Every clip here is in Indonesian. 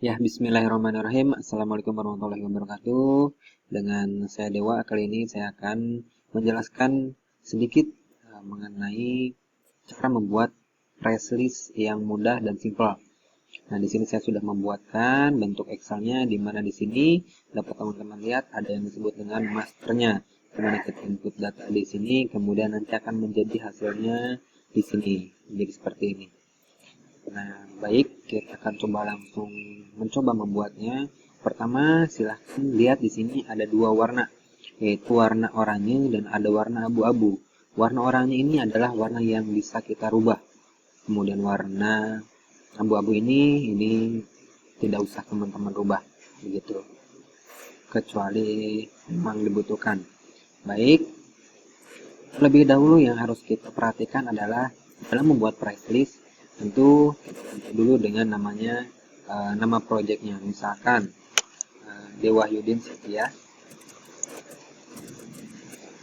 Ya, bismillahirrahmanirrahim. Assalamualaikum warahmatullahi wabarakatuh. Dengan saya Dewa, kali ini saya akan menjelaskan sedikit mengenai cara membuat price list yang mudah dan simpel. Nah, di sini saya sudah membuatkan bentuk Excel-nya, di mana di sini dapat teman-teman lihat ada yang disebut dengan masternya. Dimana kita input data di sini, kemudian nanti akan menjadi hasilnya di sini. Jadi seperti ini. Nah, baik, kita akan coba langsung mencoba membuatnya. Pertama, silahkan lihat di sini ada dua warna, yaitu warna oranye dan ada warna abu-abu. Warna oranye ini adalah warna yang bisa kita rubah. Kemudian warna abu-abu ini tidak usah teman-teman rubah, begitu. Kecuali memang dibutuhkan. Baik, terlebih dahulu yang harus kita perhatikan adalah dalam membuat price list, tentu kita ganti dulu dengan nama projectnya, misalkan Dewa Yudin Setia.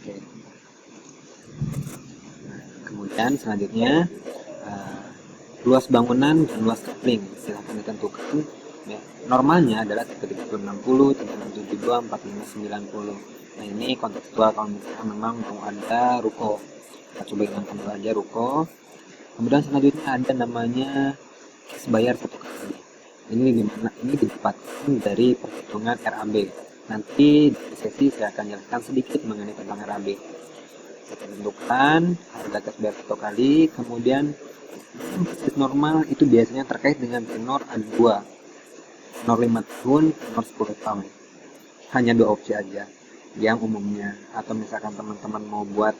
Oke. Kemudian selanjutnya luas bangunan dan luas kopling silahkan ditentukan. Ya, normalnya adalah 3360, 3672, 4590. Nah, ini kontekstual kalau misalnya memang mau ada ruko. Kita coba hilangkan dulu aja ruko. Kemudian selanjutnya ada namanya bayar satu kali. Ini didapatkan dari perhitungan RAB. Nanti di sesi saya akan jelaskan sedikit mengenai tentang RAB. Kita tentukan harga cash bayar satu kali, kemudian basis normal itu biasanya terkait dengan tenor ada dua, tenor 5 tahun, tenor 10 tahun. Hanya dua opsi aja yang umumnya. Atau misalkan teman-teman mau buat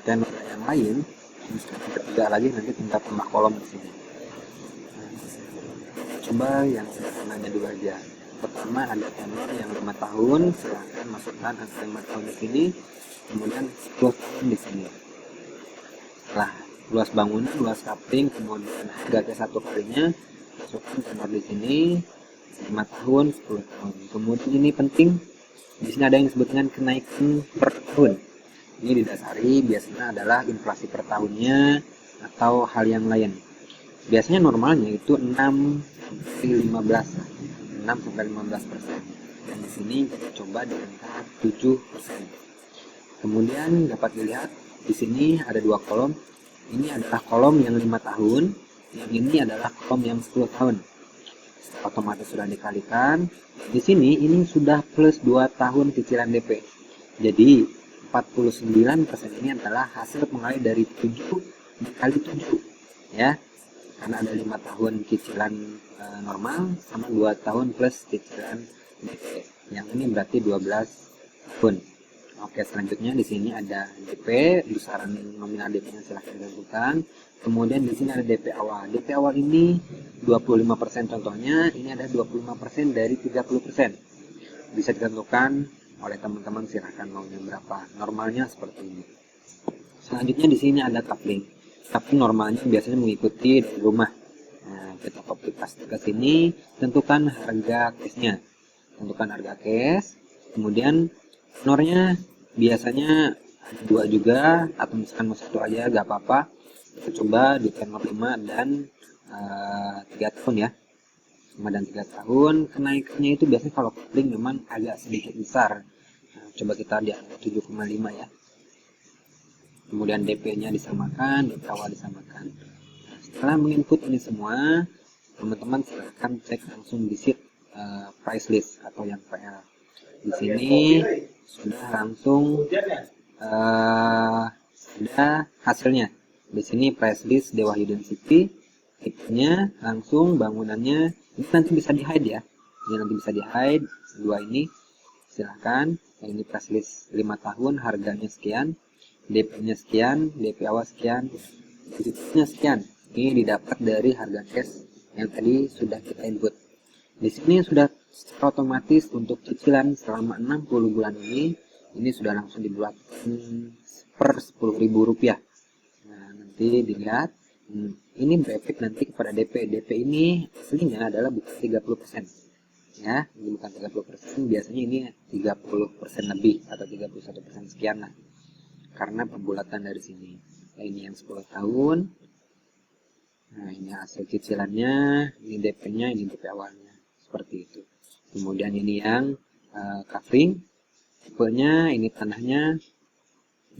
tenor yang lain, ketiga lagi nanti tinggal tambah kolom di sini. Coba yang sederhananya dulu aja. Pertama ada tenor yang 5 tahun, silahkan masukkan angka 5 tahun di sini, kemudian 10 tahun di sini. Setelah luas bangunan, luas kapling, kemudian harga satu kalinya, masukkan tenor di sini 5 tahun, 10 tahun. Kemudian ini penting, di sini ada yang disebut dengan kenaikan per tahun. Ini didasari biasanya adalah inflasi per tahunnya atau hal yang lain. Biasanya normalnya itu 6-15%. Dan di sini kita coba di angka 7%. Kemudian dapat dilihat di sini ada dua kolom. Ini adalah kolom yang 5 tahun, yang ini adalah kolom yang 10 tahun. Otomatis sudah dikalikan. Di sini ini sudah plus 2 tahun cicilan DP. Jadi 49% ini adalah hasil pengalih dari 7 dikali 7, ya. Karena ada 5 tahun cicilan normal sama 2 tahun plus cicilan DP. Yang ini berarti 12 tahun. Oke, selanjutnya di sini ada DP, besaran nominal DP-nya silahkan ditentukan. Kemudian di sini ada DP awal. DP awal ini 25% contohnya, ini ada 25% dari 30%. Bisa ditentukan oleh teman-teman, silahkan maunya berapa. Normalnya seperti ini. Selanjutnya di sini ada coupling. Coupling normalnya biasanya mengikuti dari rumah. Nah, kita copy paste ke sini, tentukan harga case-nya. Tentukan harga case, kemudian tenornya biasanya ada dua juga, atau misalkan mau satu aja gak apa-apa. Kita coba di tenor 5 dan 3 tahun ya. 5 dan 3 tahun. Kenaikannya itu biasanya kalau coupling memang agak sedikit besar. Nah, coba kita di 7,5 ya. Kemudian DP-nya disamakan, DP awal disamakan. Nah, setelah menginput ini semua, teman-teman silahkan cek langsung di sheet price list atau yang PL. Di sini sudah langsung ada hasilnya. Di sini price list Dewa Hidden City, tipenya langsung, bangunannya ini nanti bisa di hide ya. Ini nanti bisa di hide dua ini. Silahkan. Ini price list 5 tahun, harganya sekian, DP-nya sekian, DP awal sekian, cicilannya sekian. Ini didapat dari harga cash yang tadi sudah kita input. Di sini sudah secara otomatis untuk cicilan selama 60 bulan ini sudah langsung dibuat per Rp10.000. Nah, nanti dilihat, ini berefek nanti kepada DP. DP ini aslinya adalah bukan 30%. Ya, ini bukan 30%, biasanya ini 30% lebih atau 31% sekian lah. Karena pembulatan dari sini. Nah, ini yang 10 tahun. Nah, ini hasil cicilannya, ini DP-nya, ini DP awalnya. seperti itu. Kemudian ini yang covering, tipenya, ini tanahnya,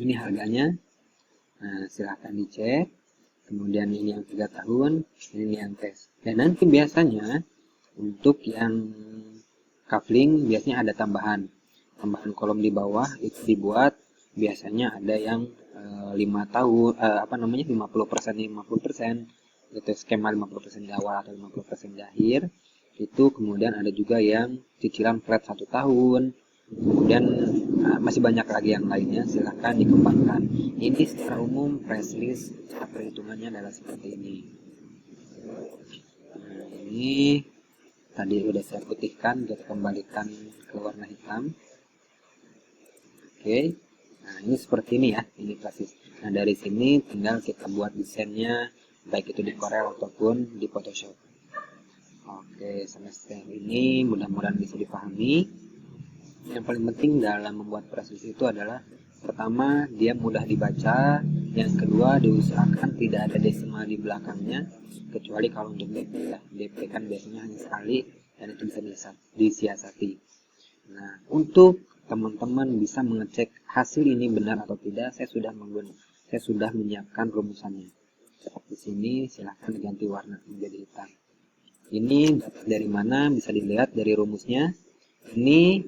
ini harganya. Nah, silahkan dicek. Kemudian ini yang 3 tahun, ini yang tes. Dan nanti biasanya untuk yang coupling biasanya ada tambahan kolom di bawah, itu dibuat biasanya ada yang 5 tahun 50% 50%, itu skema 50% di awal atau 50% di akhir. Itu kemudian ada juga yang cicilan flat 1 tahun. Kemudian masih banyak lagi yang lainnya, silahkan dikembangkan. Ini secara umum price list, cara perhitungannya adalah seperti ini. Nah, ini tadi udah saya putihkan, kita kembalikan ke warna hitam. Oke, nah ini seperti ini ya, ini persis. Nah dari sini tinggal kita buat desainnya, baik itu di Corel ataupun di Photoshop. Oke, sampai ini mudah-mudahan bisa dipahami. Yang paling penting dalam membuat proses itu adalah pertama dia mudah dibaca, yang kedua diusahakan tidak ada desimal di belakangnya, kecuali kalau untuk DP ya, DP kan biasanya hanya sekali dan itu bisa disiasati. Nah, untuk teman-teman bisa mengecek hasil ini benar atau tidak, saya sudah menyiapkan rumusannya. Di sini silahkan diganti warna menjadi hitam. Ini dapat dari mana? Bisa dilihat dari rumusnya. Ini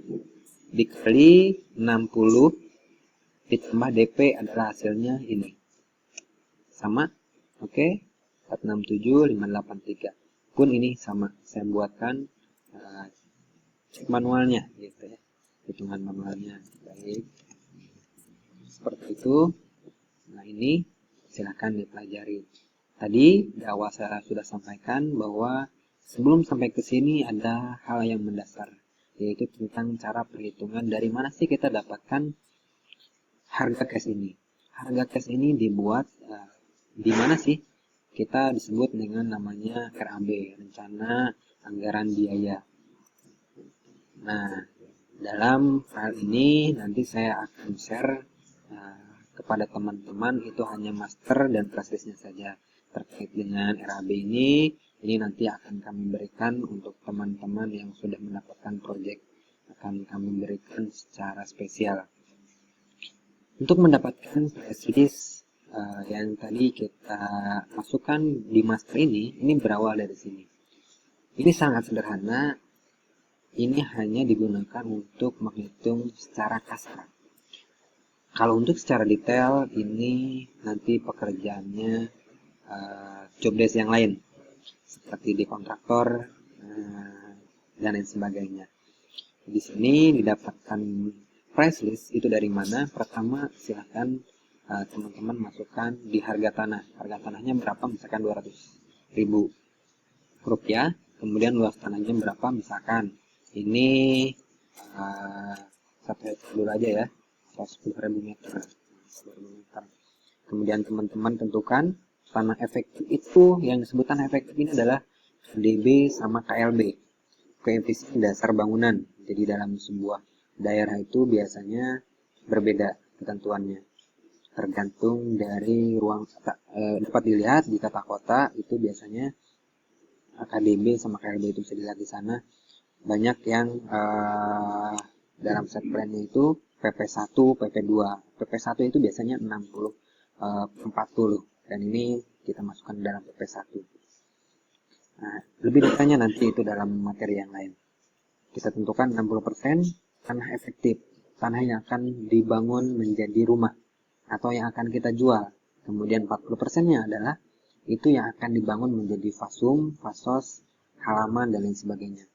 dikali 60 ditambah DP adalah hasilnya ini. Sama? Oke. 467583. Pun ini sama. Saya buatkan cek manualnya gitu ya. Hitungan manualnya. Baik. Seperti itu. Nah, ini silakan dipelajari. Tadi di awal saya sudah sampaikan bahwa sebelum sampai ke sini ada hal yang mendasar, yaitu tentang cara perhitungan dari mana sih kita dapatkan harga cash ini. Harga cash ini dibuat di mana sih? Kita disebut dengan namanya RAB, rencana anggaran biaya. Nah, dalam hal ini nanti saya akan share kepada teman-teman, itu hanya master dan prasesnya saja terkait dengan RAB ini. Ini nanti akan kami berikan untuk teman-teman yang sudah mendapatkan project, akan kami berikan secara spesial. Untuk mendapatkan price list yang tadi kita masukkan di master ini berawal dari sini. Ini sangat sederhana. Ini hanya digunakan untuk menghitung secara kasar. Kalau untuk secara detail, ini nanti pekerjaannya job desk yang lain, seperti di kontraktor dan lain sebagainya. Di sini didapatkan price list itu dari mana? Pertama, silahkan teman-teman masukkan di harga tanah. Harga tanahnya berapa? Misalkan 200.000 rupiah. Kemudian luas tanahnya berapa? Misalkan ini 1 hektar dulu aja ya, 110.000 meter. Kemudian teman-teman tentukan tanah efektif itu, yang disebut tanah efektif ini adalah KDB sama KLB, koefisien dasar bangunan. Jadi dalam sebuah daerah itu biasanya berbeda ketentuannya, tergantung dari ruang. Dapat dilihat di tata kota itu biasanya KDB sama KLB itu bisa dilihat di sana. Banyak yang dalam set plan-nya itu PP1, PP2. PP1 itu biasanya 60/40 dan ini kita masukkan dalam PP1. Nah, lebih detailnya nanti itu dalam materi yang lain. Kita tentukan 60% tanah efektif, tanah yang akan dibangun menjadi rumah atau yang akan kita jual. Kemudian 40%-nya adalah itu yang akan dibangun menjadi fasum, fasos, halaman dan lain sebagainya.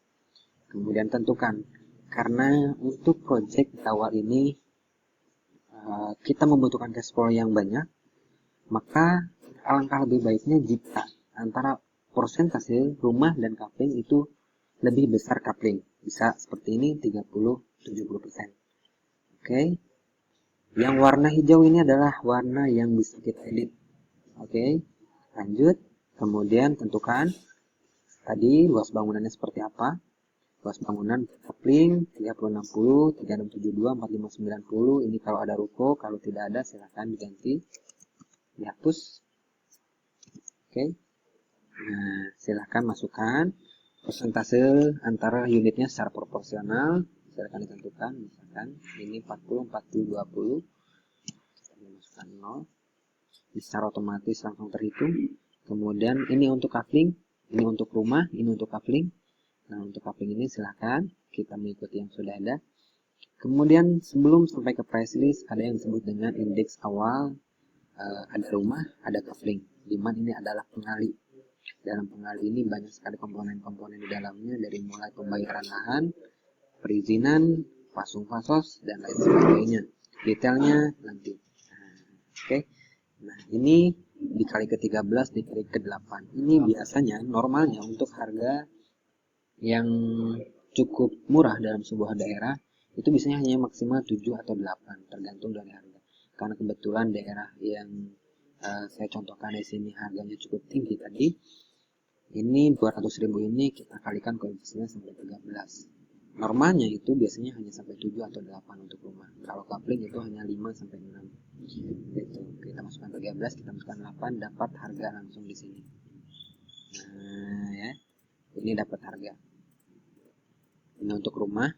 Kemudian tentukan, karena untuk project awal ini kita membutuhkan cash flow yang banyak, maka alangkah lebih baiknya jika antara persentase rumah dan coupling itu lebih besar coupling. Bisa seperti ini 30-70%. Oke. Yang warna hijau ini adalah warna yang bisa kita edit. Oke. Lanjut. Kemudian tentukan tadi luas bangunannya seperti apa. Luas bangunan coupling 3060, 3672, 4590. Ini kalau ada ruko, kalau tidak ada silahkan diganti, dihapus. Oke. Nah, silahkan masukkan. persentase antara unitnya secara proporsional. Silakan ditentukan, misalkan ini 40, 40, 20, kita masukkan 0, secara otomatis langsung terhitung. Kemudian ini untuk coupling, ini untuk rumah, ini untuk coupling. Nah, untuk coupling ini silahkan kita mengikuti yang sudah ada. Kemudian sebelum sampai ke price list, ada yang disebut dengan indeks awal, ada rumah, ada coupling. Dimana ini adalah pengali. Dalam pengali ini banyak sekali komponen-komponen di dalamnya, dari mulai pembayaran lahan, perizinan, pasung fasos, dan lain sebagainya. Detailnya nanti. Oke. Nah, ini dikali ke 13, dikali ke 8. Ini biasanya normalnya untuk harga yang cukup murah dalam sebuah daerah, itu biasanya hanya maksimal 7 atau 8, tergantung dari harga. Karena kebetulan daerah yang saya contohkan di sini harganya cukup tinggi tadi, ini 200.000 ini kita kalikan koefisiennya sampai 13. Normalnya itu biasanya hanya sampai 7 atau 8 untuk rumah. Kalau coupling itu hanya 5 sampai 6. Gitu. Kita masukkan 13, kita masukkan 8, dapat harga langsung di sini. Nah, ya. Ini dapat harga. Ini untuk rumah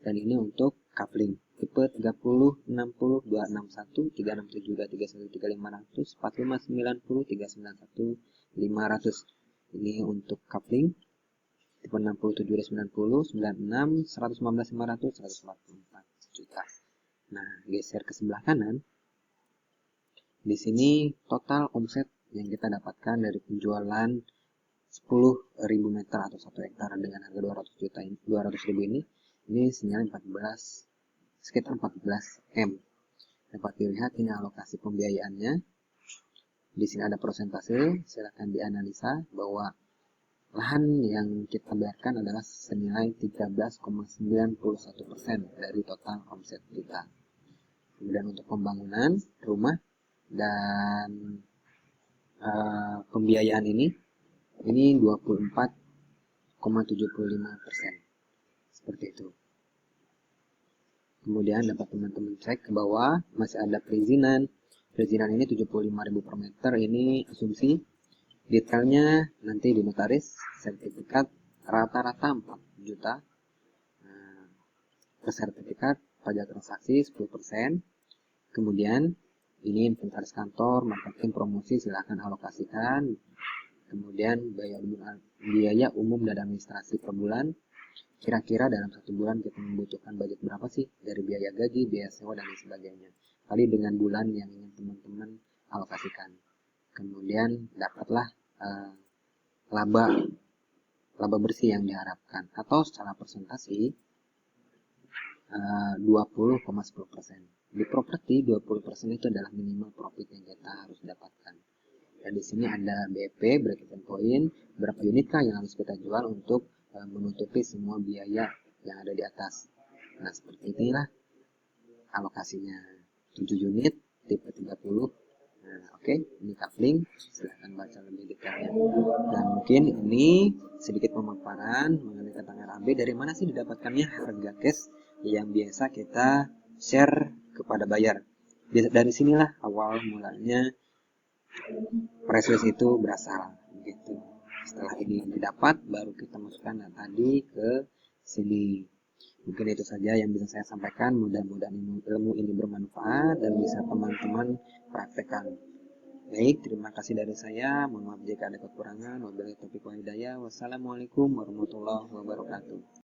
dan ini untuk coupling. Tipe 30, 60, 261, 367, 231, 3500, 45, 90, 391, 500. Ini untuk coupling. Tipe 67 dan 90, 96, 115, 500, 144 juta. Nah, geser ke sebelah kanan. Di sini total omset yang kita dapatkan dari penjualan 10.000 meter atau 1 hektar dengan harga 200 juta ini, 200.000 ini senilai 14, sekitar 14 M. Dapat dilihat ini alokasi pembiayaannya. Di sini ada persentase, silakan dianalisa bahwa lahan yang kita bayarkan adalah senilai 13,91% dari total omset kita. Kemudian untuk pembangunan rumah dan pembiayaan ini 24,75%. Seperti itu. Kemudian dapat teman-teman cek ke bawah, masih ada perizinan. Perizinan ini 75.000 per meter, ini asumsi. Detailnya nanti di notaris. Sertifikat rata-rata 4 juta. Per sertifikat pajak transaksi 10%. Kemudian ini inventaris kantor, marketing, promosi silahkan alokasikan. Kemudian biaya umum dan administrasi per bulan. Kira-kira dalam 1 bulan kita membutuhkan budget berapa sih dari biaya gaji, biaya sewa, dan lain sebagainya. Kali dengan bulan yang ingin teman-teman alokasikan. Kemudian dapatlah laba bersih yang diharapkan, atau secara persentase 20,10%. Di properti 20% itu adalah minimal profit yang kita harus dapatkan. Dan di sini ada BP, break-even point, berapa unitkah yang harus kita jual untuk menutupi semua biaya yang ada di atas. Nah, seperti inilah alokasinya. 7 unit, tipe 30. Nah, oke, ini coupling, silahkan baca lebih detailnya. Dan mungkin ini sedikit pemaparan mengenai tentang RAB. Dari mana sih didapatkannya harga cash yang biasa kita share kepada buyer. Dari sinilah awal mulanya price list itu berasal gitu. Setelah ini didapat, baru kita masukkan tadi ke sini. Mungkin itu saja yang bisa saya sampaikan. Mudah-mudahan ilmu ini bermanfaat dan bisa teman-teman praktekkan. Baik, terima kasih dari saya. Mohon maaf jika ada kekurangan. Wabillahi taufiq wal hidayah. Wassalamualaikum warahmatullahi wabarakatuh.